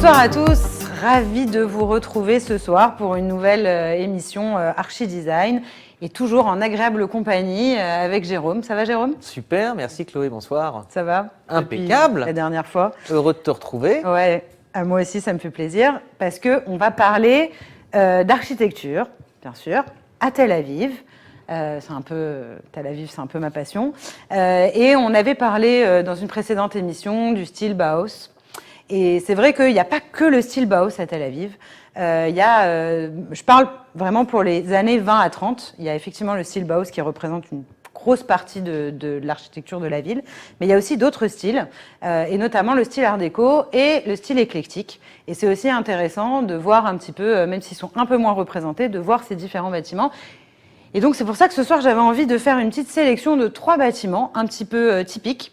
Bonsoir à tous, ravi de vous retrouver ce soir pour une nouvelle émission Archidesign et toujours en agréable compagnie avec Jérôme. Ça va Jérôme? Super, merci Chloé, bonsoir. Ça va? Impeccable. Depuis la dernière fois. Heureux de te retrouver. Ouais, moi aussi ça me fait plaisir parce qu'on va parler d'architecture, bien sûr, à Tel Aviv. Tel Aviv, c'est un peu ma passion. Et on avait parlé dans une précédente émission du style Bauhaus. Et c'est vrai qu'il n'y a pas que le style Bauhaus à Tel Aviv. Je parle vraiment pour les années 20 à 30. Il y a effectivement le style Bauhaus qui représente une grosse partie de l'architecture de la ville. Mais il y a aussi d'autres styles, et notamment le style Art déco et le style éclectique. Et c'est aussi intéressant de voir un petit peu, même s'ils sont un peu moins représentés, de voir ces différents bâtiments. Et donc c'est pour ça que ce soir j'avais envie de faire une petite sélection de 3 bâtiments un petit peu typiques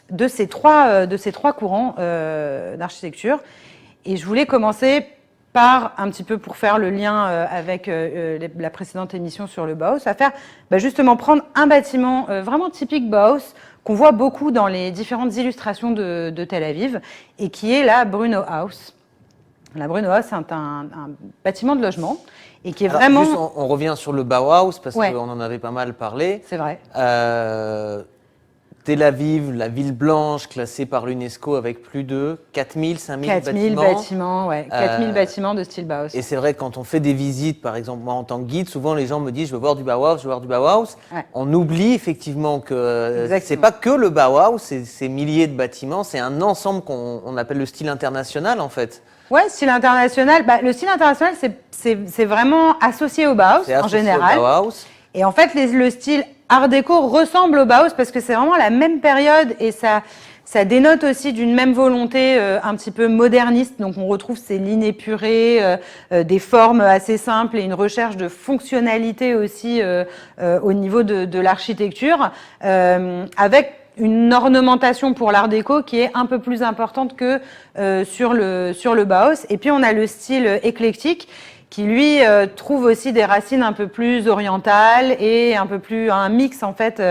de ces trois courants d'architecture. Et je voulais commencer par un petit peu pour faire le lien avec la précédente émission sur le Bauhaus, à faire justement prendre un bâtiment vraiment typique Bauhaus qu'on voit beaucoup dans les différentes illustrations de Tel Aviv et qui est la Bruno House. La Bruno House, c'est un bâtiment de logement et qui est vraiment... Juste, on revient sur le Bauhaus parce Ouais. qu'on en avait pas mal parlé. C'est vrai. Tel Aviv, la ville blanche, classée par l'UNESCO avec plus de 4000, 5000 4000 bâtiments, ouais. 4000 bâtiments de style Bauhaus. Et c'est vrai, quand on fait des visites, par exemple, moi en tant que guide, souvent les gens me disent « je veux voir du Bauhaus, je veux voir du Bauhaus Ouais. ». On oublie effectivement que c'est pas que le Bauhaus, c'est ces milliers de bâtiments, c'est un ensemble qu'on appelle le style international en fait. Ouais, style international. Le style international, c'est vraiment associé au Bauhaus en général. Au Bauhaus. Et en fait, le style Art déco ressemble au Bauhaus parce que c'est vraiment la même période et ça dénote aussi d'une même volonté un petit peu moderniste. Donc on retrouve ces lignes épurées, des formes assez simples et une recherche de fonctionnalité aussi au niveau de l'architecture, avec une ornementation pour l'art déco qui est un peu plus importante que sur le Bauhaus. Et puis on a le style éclectique qui lui trouve aussi des racines un peu plus orientales et un mix en fait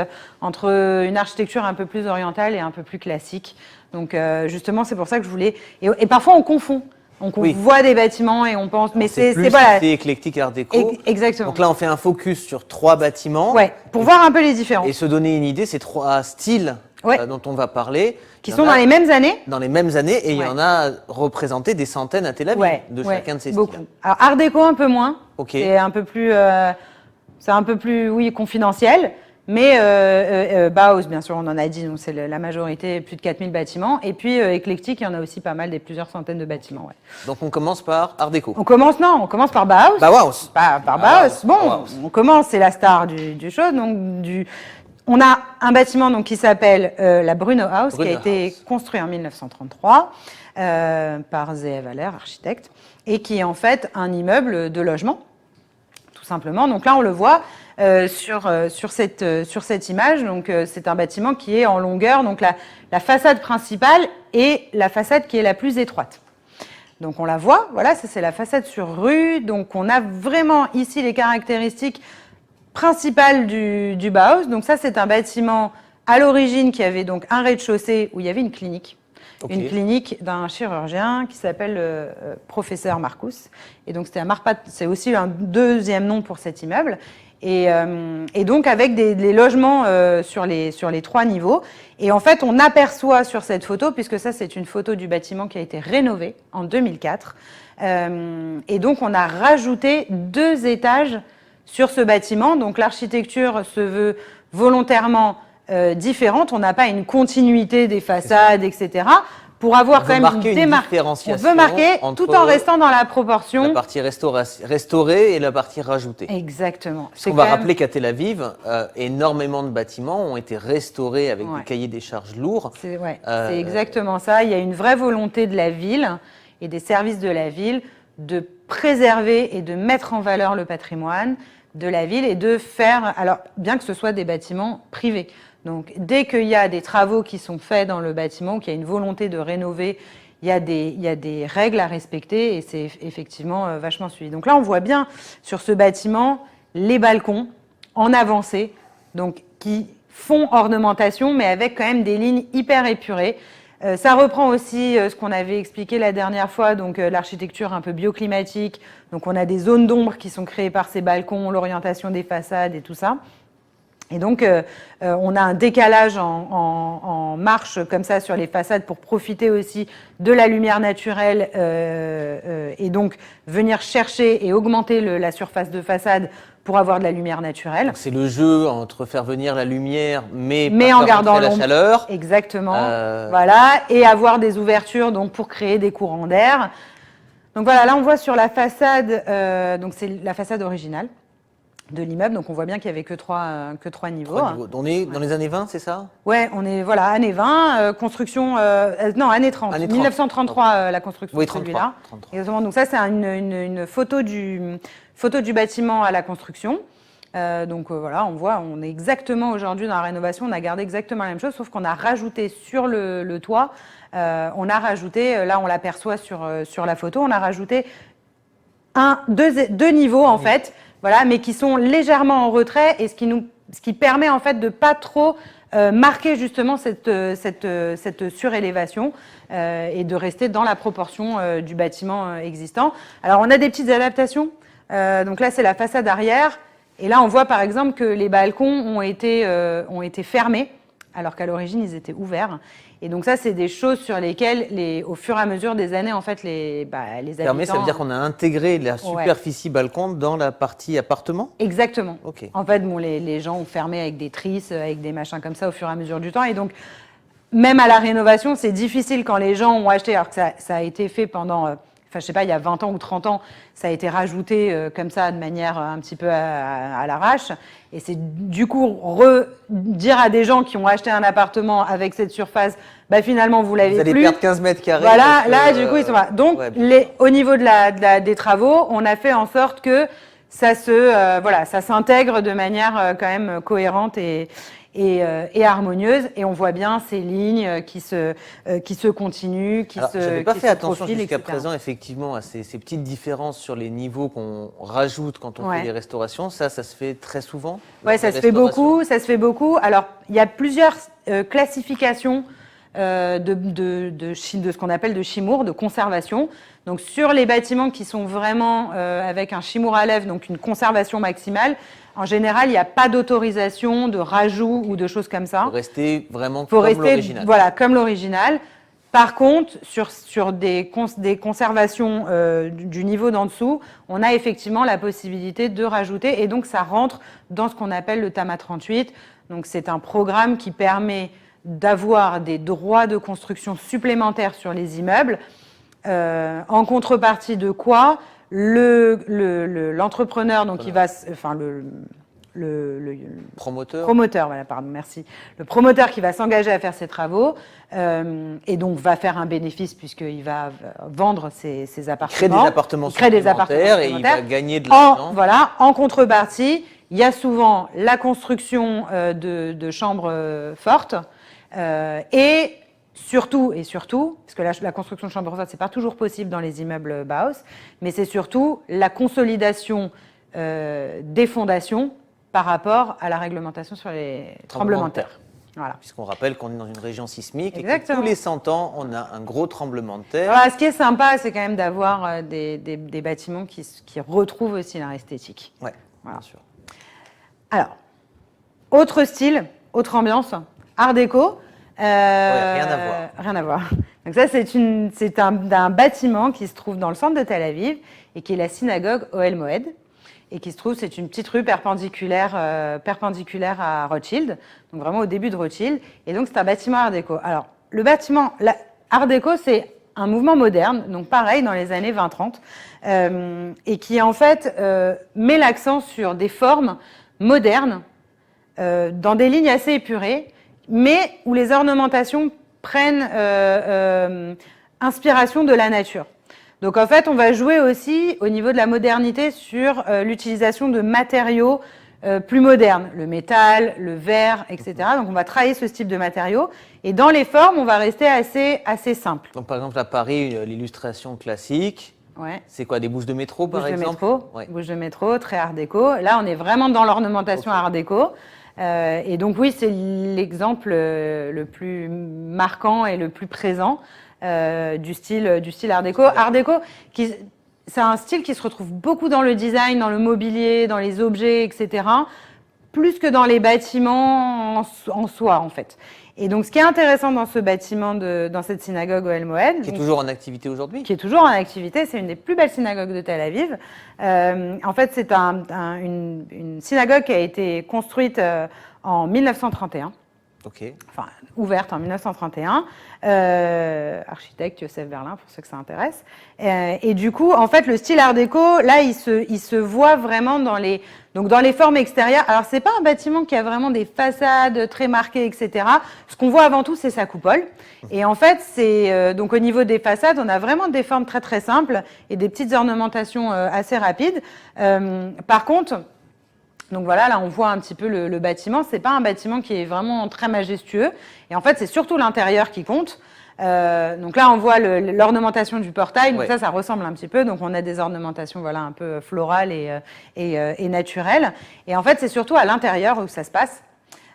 entre une architecture un peu plus orientale et un peu plus classique. Donc justement c'est pour ça que je voulais et parfois on confond. Donc on voit des bâtiments et on pense mais c'est voilà. C'est éclectique Art déco. Exactement. Donc là on fait un focus sur 3 bâtiments. Ouais, pour voir un peu les différences. Et se donner une idée, ces 3 styles dont on va parler. Qui sont dans les mêmes années. Dans les mêmes années, et il y en a représenté des centaines à Tel Aviv, de chacun de ces beaucoup. styles. Alors Art déco un peu moins, c'est un peu plus confidentiel, mais Bauhaus bien sûr on en a dit, donc c'est la majorité, plus de 4000 bâtiments, et puis éclectique il y en a aussi pas mal, plusieurs centaines de bâtiments. Ouais. Donc on commence par Art déco. On commence par Bauhaus. Bauhaus. Par Bauhaus. Bon, on commence, c'est la star du show, donc on a un bâtiment donc, qui s'appelle la Bruno House, qui a été construit en 1933 par Zeev Haller, architecte, et qui est en fait un immeuble de logement, tout simplement. Donc là, on le voit sur cette image. Donc c'est un bâtiment qui est en longueur, donc la façade principale et la façade qui est la plus étroite. Donc on la voit, voilà, ça c'est la façade sur rue. Donc on a vraiment ici les caractéristiques principale du Bauhaus. Donc ça, c'est un bâtiment à l'origine qui avait donc un rez-de-chaussée où il y avait une clinique. Okay. Une clinique d'un chirurgien qui s'appelle professeur Marcus. Et donc c'est aussi un deuxième nom pour cet immeuble. Et donc avec des logements sur les 3 niveaux. Et en fait, on aperçoit sur cette photo, puisque ça c'est une photo du bâtiment qui a été rénové en 2004. Et donc on a rajouté 2 étages sur ce bâtiment. Donc l'architecture se veut volontairement différente. On n'a pas une continuité des façades, etc. Pour avoir quand même une différenciation. On veut marquer tout en restant dans la proportion. La partie restaurée et la partie rajoutée. Exactement. On va rappeler qu'à Tel Aviv, énormément de bâtiments ont été restaurés avec des cahiers des charges lourds. C'est exactement ça. Il y a une vraie volonté de la ville et des services de la ville de préserver et de mettre en valeur le patrimoine de la ville et de faire, alors bien que ce soit des bâtiments privés. Donc dès qu'il y a des travaux qui sont faits dans le bâtiment, qu'il y a une volonté de rénover, il y a des règles à respecter et c'est effectivement vachement suivi. Donc là on voit bien sur ce bâtiment les balcons en avancée, donc qui font ornementation mais avec quand même des lignes hyper épurées. Ça reprend aussi ce qu'on avait expliqué la dernière fois, donc l'architecture un peu bioclimatique. Donc on a des zones d'ombre qui sont créées par ces balcons, l'orientation des façades et tout ça. Et donc, on a un décalage en marche comme ça sur les façades pour profiter aussi de la lumière naturelle et donc venir chercher et augmenter la surface de façade pour avoir de la lumière naturelle. C'est le jeu entre faire venir la lumière, mais en gardant la chaleur. Exactement. Voilà, et avoir des ouvertures donc pour créer des courants d'air. Donc voilà, là on voit sur la façade, donc c'est la façade originale de l'immeuble, donc on voit bien qu'il n'y avait que trois niveaux. On est dans les années 20, c'est ça? Ouais, on est, voilà, années 20, construction, non, années 30, 1933, la construction de celui-là. Exactement, donc ça c'est une photo du bâtiment à la construction. Donc voilà, on est exactement aujourd'hui dans la rénovation, on a gardé exactement la même chose, sauf qu'on a rajouté sur le toit, on a rajouté, là on l'aperçoit sur la photo, on a rajouté deux niveaux en fait, voilà, mais qui sont légèrement en retrait et ce qui permet en fait de pas trop marquer justement cette surélévation et de rester dans la proportion du bâtiment existant. Alors on a des petites adaptations. Donc là c'est la façade arrière et là on voit par exemple que les balcons ont été fermés alors qu'à l'origine ils étaient ouverts. Et donc ça, c'est des choses sur lesquelles, au fur et à mesure des années, en fait, les habitants... Fermé, ça veut dire qu'on a intégré la superficie balcon dans la partie appartement? Exactement. Okay. En fait, bon, les gens ont fermé avec des trisses, avec des machins comme ça au fur et à mesure du temps. Et donc, même à la rénovation, c'est difficile quand les gens ont acheté, alors que ça a été fait pendant... Enfin, je sais pas, il y a 20 ans ou 30 ans, ça a été rajouté comme ça de manière un petit peu à l'arrache. Et c'est du coup dire à des gens qui ont acheté un appartement avec cette surface, bah finalement vous l'avez plus. Vous allez perdre 15 mètres carrés. Voilà, là du coup ils sont là. Donc au niveau des travaux, on a fait en sorte que ça s'intègre de manière quand même cohérente et harmonieuse, et on voit bien ces lignes qui se continuent, qui se profilent, j'avais pas fait attention jusqu'à présent effectivement à ces petites différences sur les niveaux qu'on rajoute quand on fait des restaurations. Ça se fait très souvent? Ouais, ça se fait beaucoup. Alors, il y a plusieurs classifications de ce qu'on appelle de chimour, de conservation. Donc sur les bâtiments qui sont vraiment avec un chimour à lèvres, donc une conservation maximale, en général, il n'y a pas d'autorisation de rajout ou de choses comme ça. Il faut rester vraiment comme l'original. Voilà, comme l'original. Par contre, sur des conservations du niveau d'en dessous, on a effectivement la possibilité de rajouter, et donc ça rentre dans ce qu'on appelle le TAMA 38. Donc c'est un programme qui permet d'avoir des droits de construction supplémentaires sur les immeubles, en contrepartie de quoi l'entrepreneur, donc il va, enfin le promoteur, voilà, pardon, merci. Le promoteur qui va s'engager à faire ces travaux et donc va faire un bénéfice puisqu'il va vendre ses appartements. Il crée des appartements supplémentaires et il va gagner de l'argent. Voilà, en contrepartie, il y a souvent la construction de chambres fortes et surtout, parce que la construction de chambres fortes, c'est pas toujours possible dans les immeubles Bauhaus, mais c'est surtout la consolidation des fondations par rapport à la réglementation sur les tremblements de terre. Voilà. Puisqu'on rappelle qu'on est dans une région sismique et que tous les 100 ans, on a un gros tremblement de terre. Voilà, ce qui est sympa, c'est quand même d'avoir des bâtiments qui retrouvent aussi leur esthétique. Oui, voilà. Bien sûr. Alors, autre style, autre ambiance, art déco. Rien à voir. Rien à voir. Donc ça, c'est un bâtiment qui se trouve dans le centre de Tel Aviv et qui est la synagogue Ohel Moed. Et qui se trouve, c'est une petite rue perpendiculaire à Rothschild, donc vraiment au début de Rothschild. Et donc, c'est un bâtiment art déco. Alors, le bâtiment art déco, c'est un mouvement moderne, donc pareil, dans les années 20-30, et qui, en fait, met l'accent sur des formes modernes, dans des lignes assez épurées, mais où les ornementations prennent inspiration de la nature. Donc en fait, on va jouer aussi au niveau de la modernité sur l'utilisation de matériaux plus modernes, le métal, le verre, etc. Donc on va travailler ce type de matériaux. Et dans les formes, on va rester assez simple. Donc par exemple à Paris, l'illustration classique, c'est quoi, des bouches de métro par exemple? Bouches de métro, très art déco. Là, on est vraiment dans l'ornementation art déco. Et donc oui, c'est l'exemple le plus marquant et le plus présent du style Art déco. Art déco, c'est un style qui se retrouve beaucoup dans le design, dans le mobilier, dans les objets, etc., plus que dans les bâtiments en soi, en fait. Et donc, ce qui est intéressant dans ce bâtiment, dans cette synagogue Ohel Moed, qui est toujours en activité aujourd'hui, qui est toujours en activité, c'est une des plus belles synagogues de Tel Aviv. En fait, c'est une synagogue qui a été construite en 1931. Okay. Enfin, ouverte en 1931, architecte Yosef Berlin, pour ceux que ça intéresse. Et du coup, en fait, le style art déco, là, il se voit vraiment dans les formes extérieures. Alors, c'est pas un bâtiment qui a vraiment des façades très marquées, etc. Ce qu'on voit avant tout, c'est sa coupole. Et en fait, donc au niveau des façades, on a vraiment des formes très très simples et des petites ornementations assez rapides. Par contre, donc voilà, là on voit un petit peu le bâtiment. C'est pas un bâtiment qui est vraiment très majestueux. Et en fait, c'est surtout l'intérieur qui compte. Donc là, on voit l'ornementation du portail. Donc ça ressemble un petit peu. Donc on a des ornementations, voilà, un peu florales et naturelles. Et en fait, c'est surtout à l'intérieur où ça se passe.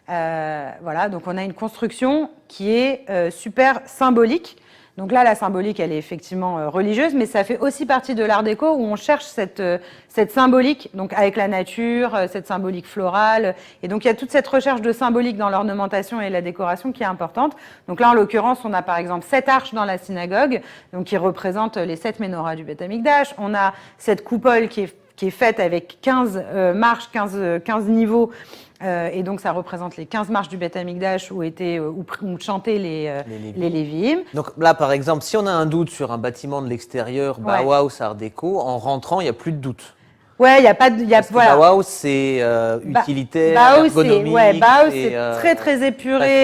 Voilà, donc on a une construction qui est super symbolique. Donc là, la symbolique, elle est effectivement religieuse, mais ça fait aussi partie de l'art déco où on cherche cette symbolique, donc avec la nature, cette symbolique florale. Et donc, il y a toute cette recherche de symbolique dans l'ornementation et la décoration qui est importante. Donc là, en l'occurrence, on a par exemple 7 arches dans la synagogue, donc qui représentent les 7 menorahs du Beth Amikdash. On a cette coupole qui est faite avec 15 marches, 15 niveaux. Et donc, ça représente les 15 marches du Beth Amikdash où chantaient les Lévi'im. Donc là, par exemple, si on a un doute sur un bâtiment de l'extérieur, Bauhaus, Art déco, en rentrant, il n'y a plus de doute. Ouais, il n'y a pas de... voilà. Bauhaus, c'est utilitaire, ergonomique. Bauhaus, c'est très, très épuré.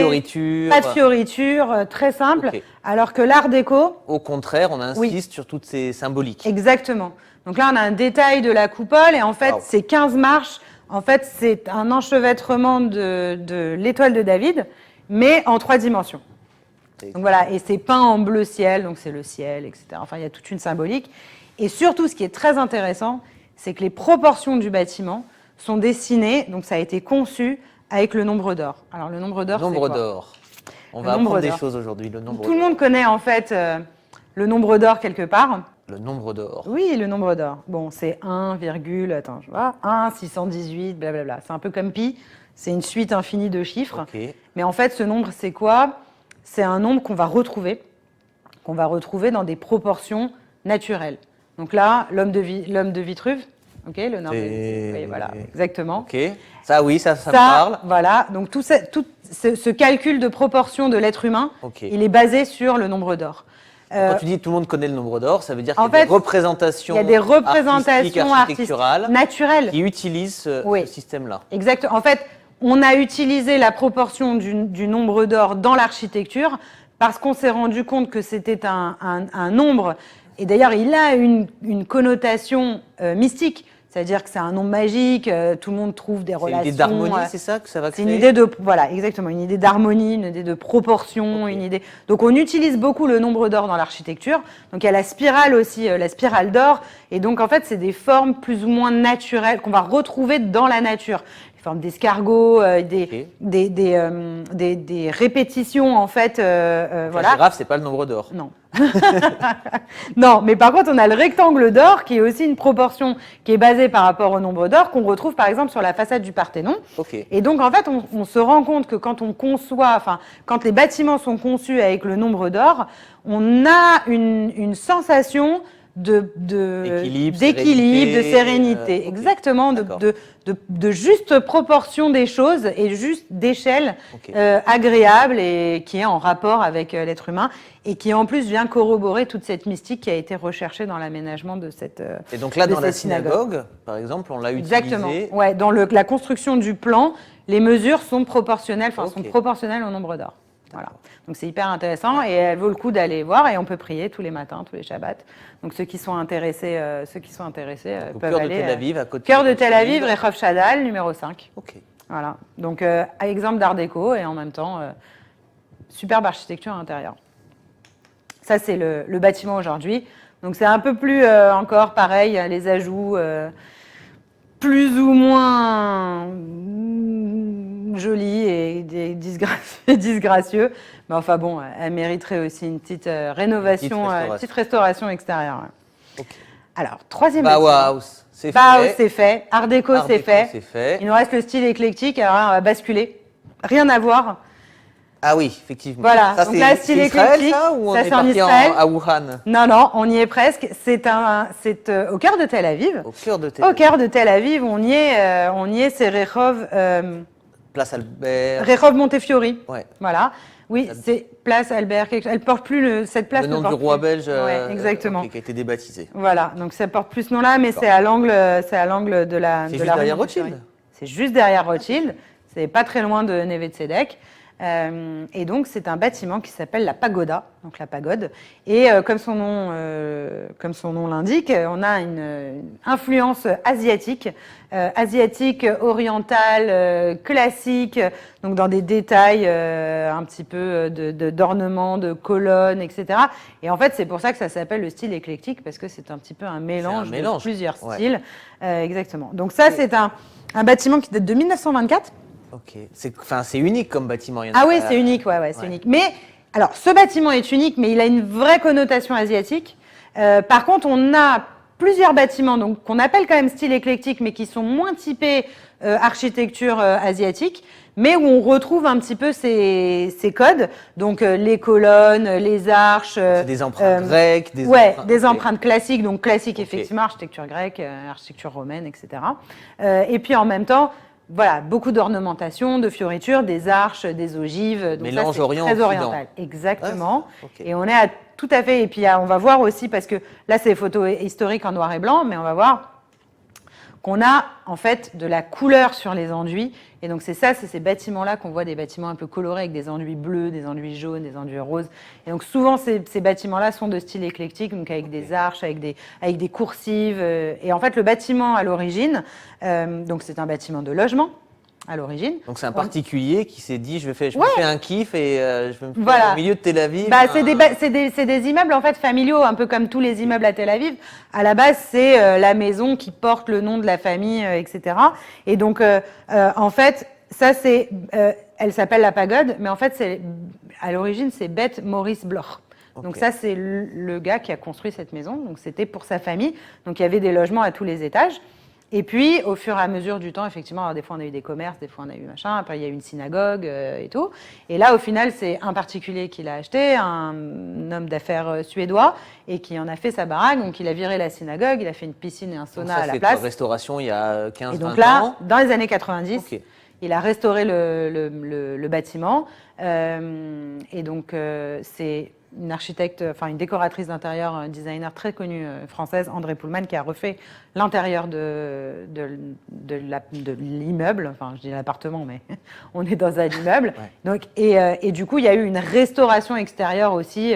Pas de fioriture, très simple. Okay. Alors que l'art déco... Au contraire, on insiste sur toutes ces symboliques. Exactement. Donc là, on a un détail de la coupole et en fait, ces 15 marches... En fait, c'est un enchevêtrement de l'étoile de David, mais en 3 dimensions. Donc voilà, et c'est peint en bleu ciel, donc c'est le ciel, etc. Enfin, il y a toute une symbolique. Et surtout, ce qui est très intéressant, c'est que les proportions du bâtiment sont dessinées, donc ça a été conçu avec le nombre d'or. Alors, le nombre d'or, c'est quoi ? Nombre d'or. On va apprendre des choses aujourd'hui, le nombre d'or. Tout le monde connaît, en fait, le nombre d'or quelque part. Le nombre d'or. Oui, le nombre d'or. Bon, c'est 1, attends, je vois, 1, 618, blablabla. C'est un peu comme pi, c'est une suite infinie de chiffres. Okay. Mais en fait, ce nombre, c'est quoi ? C'est un nombre qu'on va retrouver dans des proportions naturelles. Donc là, l'homme de Vitruve, ok, le nord oui, voilà, exactement. Ok, ça oui, ça me parle. Voilà, donc tout ce calcul de proportion de l'être humain, il est basé sur le nombre d'or. Quand tu dis tout le monde connaît le nombre d'or, ça veut dire qu'il y a des représentations architecturales naturelles qui utilisent ce système-là. Exactement. En fait, on a utilisé la proportion du nombre d'or dans l'architecture parce qu'on s'est rendu compte que c'était un nombre, et d'ailleurs il a une connotation mystique. C'est-à-dire que c'est un nombre magique, tout le monde trouve des relations. C'est une idée d'harmonie, c'est ça que ça va créer ? C'est une idée voilà, exactement, une idée d'harmonie, une idée de proportion, une idée. Donc on utilise beaucoup le nombre d'or dans l'architecture. Donc il y a la spirale aussi, la spirale d'or. Et donc en fait, c'est des formes plus ou moins naturelles qu'on va retrouver dans la nature. Les formes d'escargots, des répétitions en fait. Voilà. La girafe, c'est pas le nombre d'or. Non. Non, mais par contre, on a le rectangle d'or qui est aussi une proportion qui est basée par rapport au nombre d'or qu'on retrouve par exemple sur la façade du Parthénon. Et donc en fait, on se rend compte que quand on conçoit, quand les bâtiments sont conçus avec le nombre d'or, on a une sensation d'équilibre, de sérénité, exactement, de juste proportion des choses et juste d'échelle agréable et qui est en rapport avec l'être humain et qui en plus vient corroborer toute cette mystique qui a été recherchée dans l'aménagement de cette Et donc là, dans la synagogue, par exemple, on l'a utilisé. Exactement. Ouais, dans la construction du plan, les mesures sont proportionnelles, sont proportionnelles au nombre d'or. Voilà. Donc c'est hyper intéressant et elle vaut le coup d'aller voir et on peut prier tous les matins, tous les Shabbats. Donc ceux qui sont intéressés peuvent aller. Tel Aviv, à côté Cœur de Tel Aviv, Rehov Shadal, numéro 5. Ok. Voilà. Donc exemple d'art déco et en même temps superbe architecture intérieure. Ça c'est le bâtiment aujourd'hui. Donc c'est un peu plus encore pareil, les ajouts plus ou moins joli et disgracieux. Mais enfin bon, elle mériterait aussi une petite rénovation, une petite restauration extérieure. Okay. Alors, troisième Bauhaus, c'est fait. Bauhaus, c'est fait. Art déco, c'est fait. Il nous reste le style éclectique. Alors là, on va basculer. Rien à voir. Ah oui, effectivement. Voilà, ça, donc là, style éclectique, ça, ou on ça est c'est en Israël. À Wuhan? Non, on y est presque. C'est au cœur de Tel Aviv. Au cœur de Tel Aviv, on y est, c'est Rehov. Place Albert. Rehov Montefiori. Ouais. Voilà. Oui, c'est place Albert. Elle porte plus cette place. Le nom du roi belge. Ouais, exactement. Qui a été débaptisé. Voilà, donc ça porte plus ce nom-là, mais c'est à l'angle de la. C'est juste derrière Rothschild. C'est juste derrière Rothschild. C'est pas très loin de Neve Tzedek. Et donc, c'est un bâtiment qui s'appelle la pagoda, donc la pagode. Et comme son nom l'indique, on a une influence asiatique, orientale, classique, donc dans des détails un petit peu d'ornements, de colonnes, etc. Et en fait, c'est pour ça que ça s'appelle le style éclectique, parce que c'est un petit peu un mélange de plusieurs styles. Exactement. Donc ça, c'est un bâtiment qui date de 1924. Ok, c'est unique comme bâtiment. C'est unique, c'est unique. Mais alors, ce bâtiment est unique, mais il a une vraie connotation asiatique. Par contre, on a plusieurs bâtiments donc qu'on appelle quand même style éclectique, mais qui sont moins typés architecture asiatique, mais où on retrouve un petit peu ces codes. Donc les colonnes, les arches. C'est des empreintes grecques. Des empreintes classiques. Donc classique, effectivement, architecture grecque, architecture romaine, etc. Et puis en même temps, voilà, beaucoup d'ornementation, de fioritures, des arches, des ogives. Donc mélange ça, c'est très oriental. Exactement. Et on est tout à fait. Et puis on va voir aussi, parce que là, c'est des photos historiques en noir et blanc, mais on va voir qu'on a en fait de la couleur sur les enduits. Et donc c'est ces bâtiments-là qu'on voit, des bâtiments un peu colorés avec des enduits bleus, des enduits jaunes, des enduits roses. Et donc souvent ces bâtiments-là sont de style éclectique, donc avec des arches, avec des coursives. Et en fait le bâtiment à l'origine, donc c'est un bâtiment de logement à l'origine. Donc c'est un particulier qui s'est dit je me fais un kiff et je me mets au milieu de Tel Aviv. C'est des immeubles en fait familiaux, un peu comme tous les immeubles à Tel Aviv. À la base, c'est la maison qui porte le nom de la famille, etc. Et donc en fait, ça c'est, elle s'appelle la pagode, mais en fait à l'origine c'est Beth Maurice Bloch. Donc ça c'est le gars qui a construit cette maison. Donc c'était pour sa famille. Donc il y avait des logements à tous les étages. Et puis, au fur et à mesure du temps, effectivement, alors des fois on a eu des commerces, des fois on a eu machin, après il y a eu une synagogue et tout. Et là, au final, c'est un particulier qui l'a acheté, un homme d'affaires suédois, et qui en a fait sa baraque. Donc il a viré la synagogue, il a fait une piscine et un sauna à la place. C'est restauration il y a 15-20 ans. Et donc là, dans les années 90, il a restauré le bâtiment. Et donc c'est une architecte, enfin une décoratrice d'intérieur, un designer très connue française, André Poulman, qui a refait l'intérieur de l'immeuble. Enfin, je dis l'appartement, mais on est dans un immeuble. Donc, et du coup, il y a eu une restauration extérieure aussi,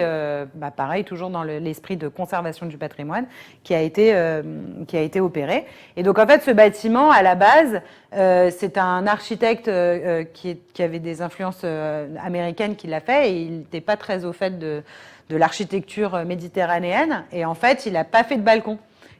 pareil, toujours dans l'esprit de conservation du patrimoine, qui a été opérée. Et donc, en fait, ce bâtiment, à la base, c'est un architecte qui avait des influences américaines qui l'a fait, et il n'était pas très au fait de l'architecture méditerranéenne. Et en fait, il n'a pas fait de balcon.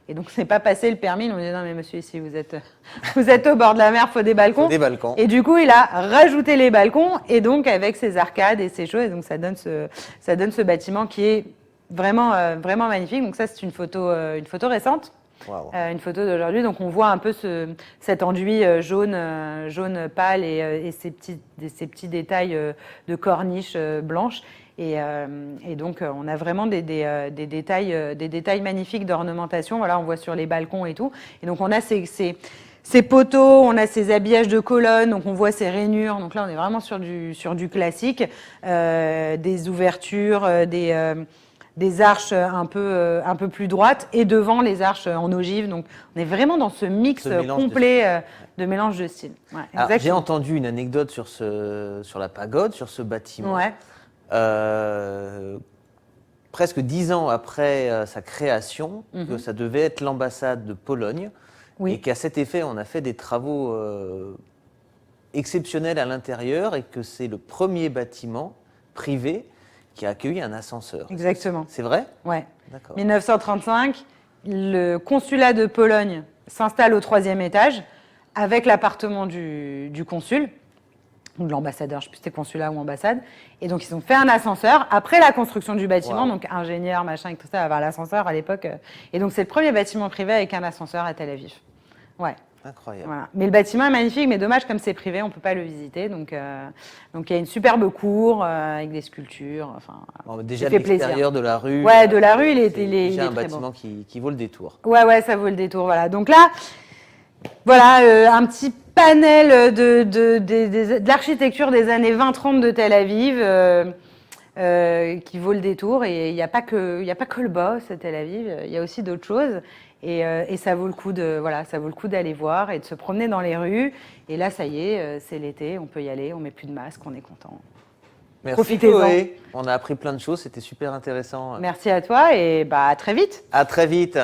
Et donc, c'est pas passé le permis. On lui dit non, mais monsieur, ici, vous êtes au bord de la mer, il faut des balcons. Faut des balcons. Et du coup, il a rajouté les balcons, et donc avec ses arcades et ses choses, et donc ça donne ce bâtiment qui est vraiment, vraiment magnifique. Donc ça, c'est une photo récente. Wow. Une photo d'aujourd'hui, donc on voit un peu cet enduit jaune pâle et ces petits détails de corniche blanche. Et donc on a vraiment des détails magnifiques d'ornementation. Voilà, on voit sur les balcons et tout. Et donc on a ces poteaux, on a ces habillages de colonnes, donc on voit ces rainures. Donc là on est vraiment sur du classique, des ouvertures, des arches un peu plus droites, et devant les arches en ogive. Donc on est vraiment dans ce mix complet de mélange de styles. Ouais, j'ai entendu une anecdote sur la pagode, sur ce bâtiment. Ouais. Presque 10 ans après sa création, que ça devait être l'ambassade de Pologne, et qu'à cet effet on a fait des travaux exceptionnels à l'intérieur, et que c'est le premier bâtiment privé qui a accueilli un ascenseur. Exactement. C'est vrai ? Ouais. D'accord. 1935, le consulat de Pologne s'installe au 3e étage avec l'appartement du consul. ou de l'ambassadeur, je ne sais plus si c'était consulat ou ambassade. Et donc, ils ont fait un ascenseur après la construction du bâtiment. Wow. Donc, ingénieur, machin, et tout ça, avoir l'ascenseur à l'époque. Et donc, c'est le premier bâtiment privé avec un ascenseur à Tel Aviv. Ouais. Incroyable. Voilà. Mais le bâtiment est magnifique, mais dommage, comme c'est privé, on ne peut pas le visiter. Donc, il y a une superbe cour avec des sculptures. Enfin, bon, déjà, de l'extérieur de la rue. Ouais, de la rue, il est déjà un très bâtiment beau. qui vaut le détour. Ouais, ça vaut le détour. Voilà. Donc là, voilà, un petit panel de l'architecture des années 20-30 de Tel Aviv qui vaut le détour. Et il n'y a pas que le boss à Tel Aviv, il y a aussi d'autres choses. Et ça vaut le coup d'aller voir et de se promener dans les rues. Et là, ça y est, c'est l'été, on peut y aller, on met plus de masque, on est content. Merci Chloé. On a appris plein de choses, c'était super intéressant. Merci à toi et à très vite. À très vite.